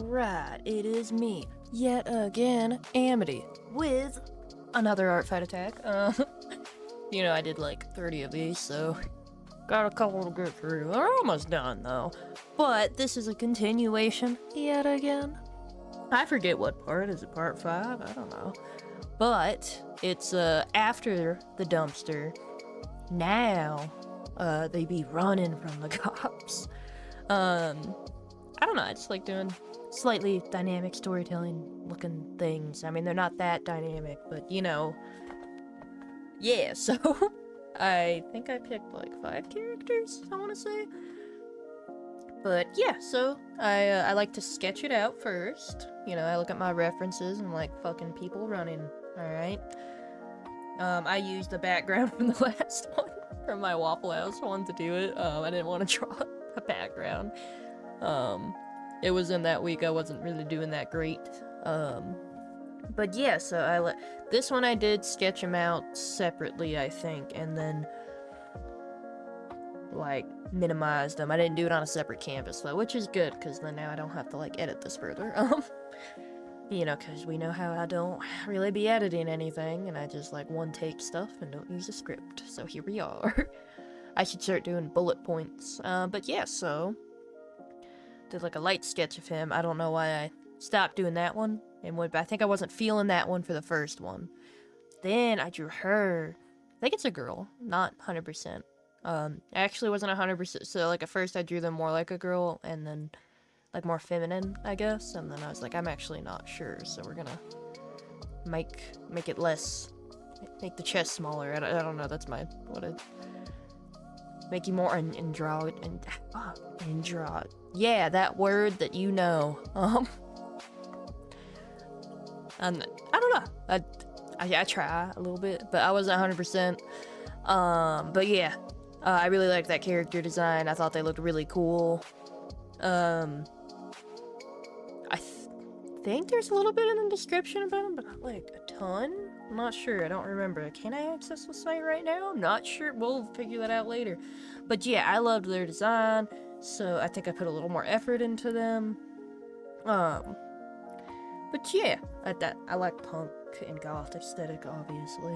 Alright, it is me, yet again, Amity, with another Artfight attack. You know, I did like 30 of these, so got a couple to get through. We're almost done, though. But this is a continuation, yet again. I forget what part, is it part 5? I don't know. But, it's, after the dumpster. Now, they be running from the cops. I don't know, I just like doing slightly dynamic storytelling looking things. I mean, they're not that dynamic, but you know. Yeah, so I think I picked like 5 characters, I want to say. But yeah, so I like to sketch it out first. You know, I look at my references and like fucking people running, alright? I used the background from the last one, from my Waffle House one to do it. I didn't want to draw a background. It was in that week, I wasn't really doing that great. But yeah, so this one I did sketch them out separately, I think, and then like minimized them. I didn't do it on a separate canvas though, which is good, because then now I don't have to like edit this further. You know, because we know how I don't really be editing anything, and I just like one take stuff and don't use a script. So here we are. I should start doing bullet points. But yeah, so did like a light sketch of him. I don't know why I stopped doing that one and went, but I think I wasn't feeling that one for the first one. Then I drew her. I think it's a girl, not 100%. I actually wasn't 100%. So like at first I drew them more like a girl, and then like more feminine, I guess. And then I was like, I'm actually not sure, so we're gonna make it less, make the chest smaller. I don't know. That's my make you more and draw it and draw. Yeah, that word that you know. And I don't know. I try a little bit, but I wasn't 100%. But yeah, I really liked that character design. I thought they looked really cool. I think there's a little bit in the description about them, but not like a ton. I'm not sure. I don't remember. Can I access the site right now? I'm not sure. We'll figure that out later. But yeah, I loved their design, so I think I put a little more effort into them. But yeah, I like punk and goth aesthetic, obviously.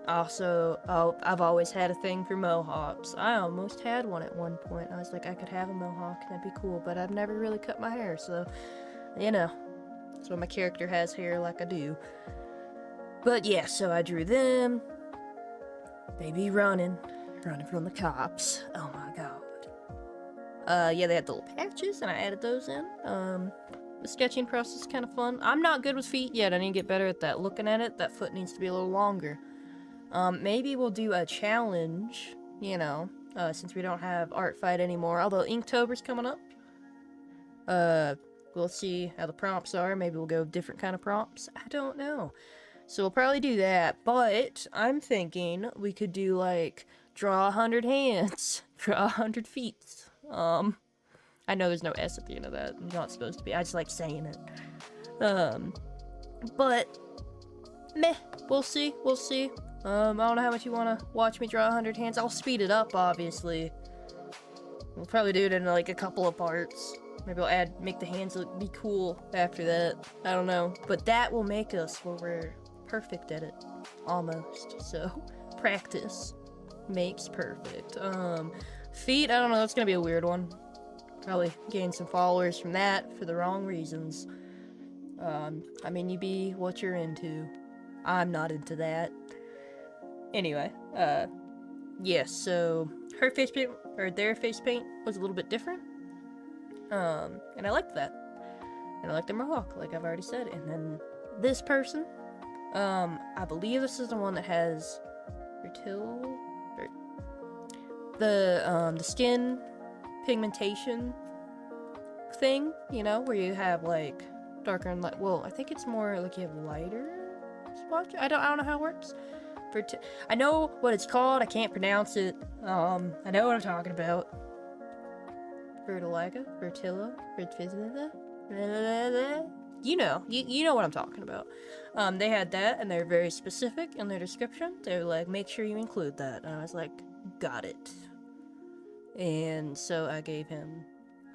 Also, I've always had a thing for mohawks. I almost had one at one point. I was like, I could have a mohawk, that'd be cool, but I've never really cut my hair, so, you know. So my character has hair like I do. But yeah, so I drew them. They be running from the cops. Oh my god. Yeah, they had the little patches, and I added those in. The sketching process is kind of fun. I'm not good with feet yet. I need to get better at that. Looking at it, that foot needs to be a little longer. Maybe we'll do a challenge, you know, since we don't have Artfight anymore. Although Inktober's coming up. We'll see how the prompts are. Maybe we'll go different kind of prompts. I don't know. So we'll probably do that. But I'm thinking we could do, like, draw 100 hands. Draw 100 feet. I know there's no S at the end of that. It's not supposed to be. I just like saying it. But meh. We'll see. We'll see. I don't know how much you want to watch me draw 100 hands. I'll speed it up, obviously. We'll probably do it in like a couple of parts. Maybe we'll make the hands be cool after that. I don't know. But that will make us where we're perfect at it. Almost. So, practice makes perfect. Feet, I don't know. That's gonna be a weird one. Probably gain some followers from that for the wrong reasons. I mean, you be what you're into. I'm not into that. Anyway, yeah, so her face paint, or their face paint, was a little bit different. And I liked that. And I liked their mohawk, like I've already said. And then this person, I believe this is the one that has the skin pigmentation thing, you know, where you have like darker and light. Well, I think it's more like you have lighter spots. I don't know how it works. I know what it's called. I can't pronounce it. I know what I'm talking about. Vertiligo. You know what I'm talking about. They had that, and they're very specific in their description. They're like, make sure you include that. And I was like, got it. And so I gave him,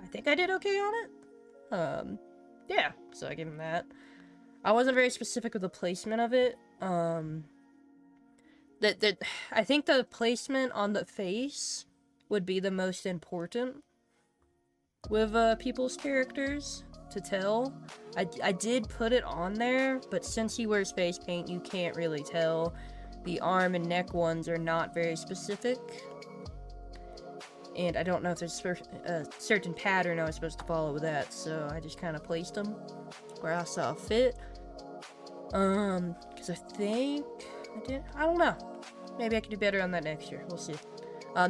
I think I did okay on it. Yeah, so I gave him that. I wasn't very specific with the placement of it. I think the placement on the face would be the most important with people's characters to tell. I did put it on there, but since he wears face paint, you can't really tell. The arm and neck ones are not very specific. And I don't know if there's a certain pattern I was supposed to follow with that, so I just kind of placed them where I saw fit. Because I think I don't know. Maybe I could do better on that next year. We'll see.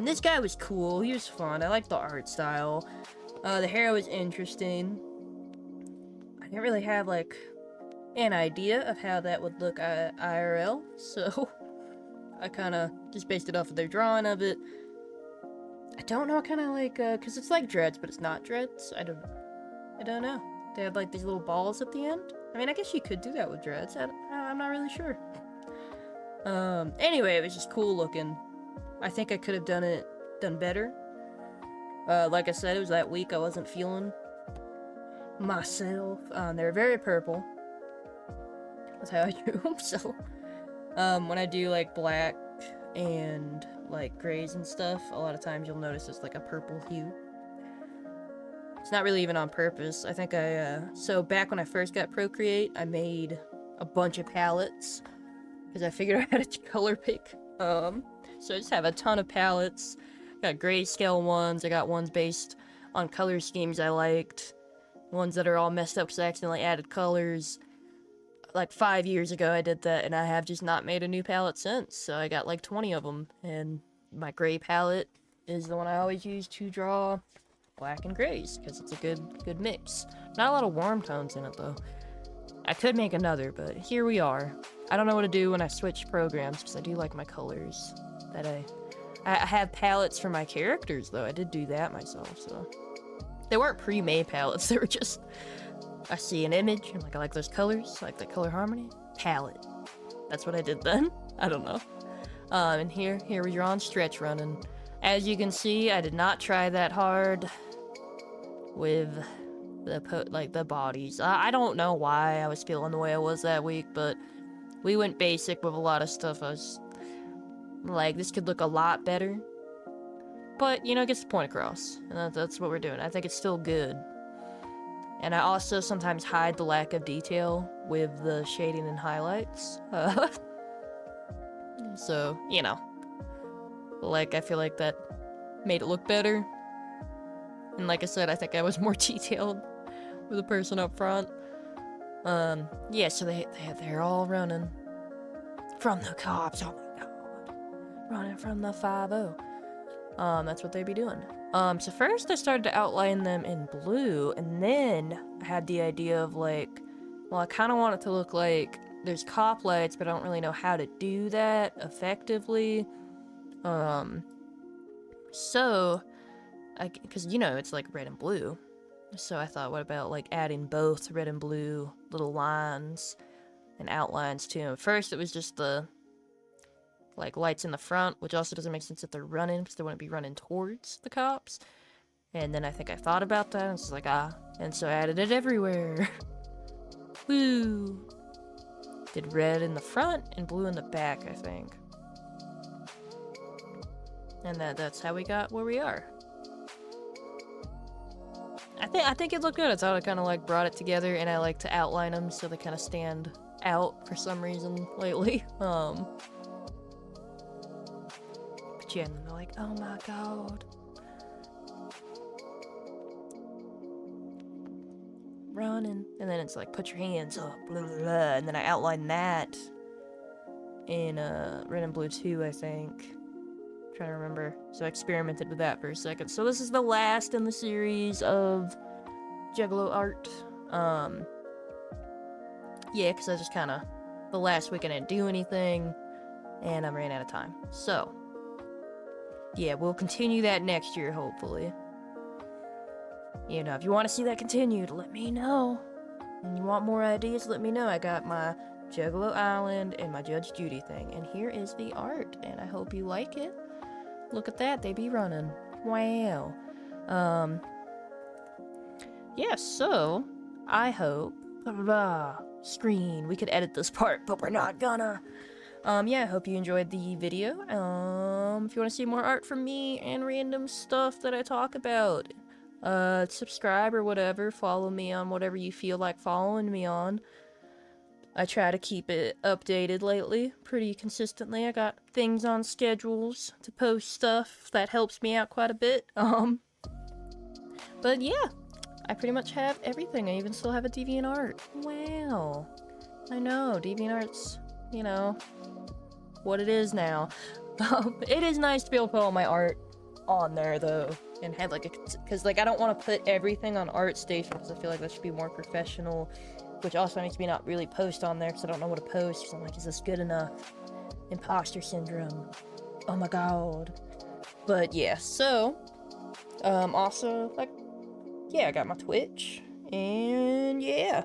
This guy was cool. He was fun. I liked the art style. The hair was interesting. I didn't really have, like, an idea of how that would look IRL, so I kind of just based it off of their drawing of it. I don't know, kind of like, because it's like dreads, but it's not dreads. I don't know. They have, like, these little balls at the end. I mean, I guess you could do that with dreads. I'm not really sure. Anyway, it was just cool looking. I think I could have done better. Like I said, it was that week I wasn't feeling myself. They were very purple. That's how I drew them, so. When I do, like, black and, like, grays and stuff, a lot of times you'll notice it's, like, a purple hue. It's not really even on purpose. I think so back when I first got Procreate, I made a bunch of palettes, because I figured out how to color pick. So I just have a ton of palettes. Got grayscale ones, I got ones based on color schemes I liked, ones that are all messed up because I accidentally added colors. Like 5 years ago I did that, and I have just not made a new palette since, so I got like 20 of them, and my gray palette is the one I always use to draw black and grays, because it's a good mix. Not a lot of warm tones in it, though. I could make another, but here we are. I don't know what to do when I switch programs, because I do like my colors. That I have palettes for my characters, though. I did do that myself, so. They weren't pre-made palettes, they were just... I see an image, I'm like, I like those colors, I like that color harmony. Palette. That's what I did then. I don't know. And here we're on stretch running. As you can see, I did not try that hard with the bodies. I don't know why I was feeling the way I was that week, but we went basic with a lot of stuff. I was like, this could look a lot better. But, you know, it gets the point across. And that's what we're doing. I think it's still good. And I also sometimes hide the lack of detail with the shading and highlights. So, you know. Like, I feel like that made it look better. And like I said, I think I was more detailed with the person up front. Yeah, so they're all running from the cops. Oh my god. Running from the 5-0. That's what they be doing. So first I started to outline them in blue, and then I had the idea of like, well, I kind of want it to look like there's cop lights, but I don't really know how to do that effectively. So, because, you know, it's like red and blue. So I thought, what about like adding both red and blue little lines and outlines to them? First it was just the like lights in the front, which also doesn't make sense if they're running, because they wouldn't be running towards the cops. And then I think I thought about that, and it's like, and so I added it everywhere. Woo! Did red in the front and blue in the back, I think. And that's how we got where we are. I think it looked good. I thought I kind of like brought it together, and I like to outline them so they kind of stand out for some reason lately. But yeah, and they're like, oh my god. Running. And then it's like, put your hands up, blah, blah, blah. And then I outline that in red and blue too, I think. I'm trying to remember. So I experimented with that for a second. So this is the last in the series of Juggalo art. Yeah, because I just kind of, the last week I didn't do anything, and I ran out of time. So, yeah, we'll continue that next year, hopefully. You know, if you want to see that continued, let me know. And you want more ideas, let me know. I got my Juggalo Island and my Judge Judy thing. And here is the art, and I hope you like it. Look at that, they be running. Wow. yeah, so I hope screen, we could edit this part, but we're not gonna. Yeah, I hope you enjoyed the video. If you want to see more art from me and random stuff that I talk about, subscribe or whatever, follow me on whatever you feel like following me on. I try to keep it updated lately, pretty consistently. I got things on schedules to post stuff that helps me out quite a bit. But yeah, I pretty much have everything. I even still have a DeviantArt. Wow. I know, DeviantArt's, you know, what it is now. It is nice to be able to put all my art on there though, and have like because like I don't want to put everything on ArtStation because I feel like that should be more professional, which also makes me not really post on there because I don't know what to post because I'm like, is this good enough? Imposter syndrome. Oh my god. But yeah, so also like, yeah, I got my Twitch, and yeah,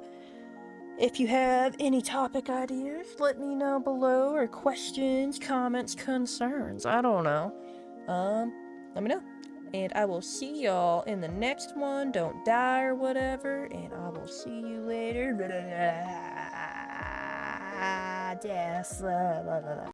if you have any topic ideas, let me know below, or questions, comments, concerns, I don't know. Let me know. And I will see y'all in the next one. Don't die or whatever, and I will see you later. Death.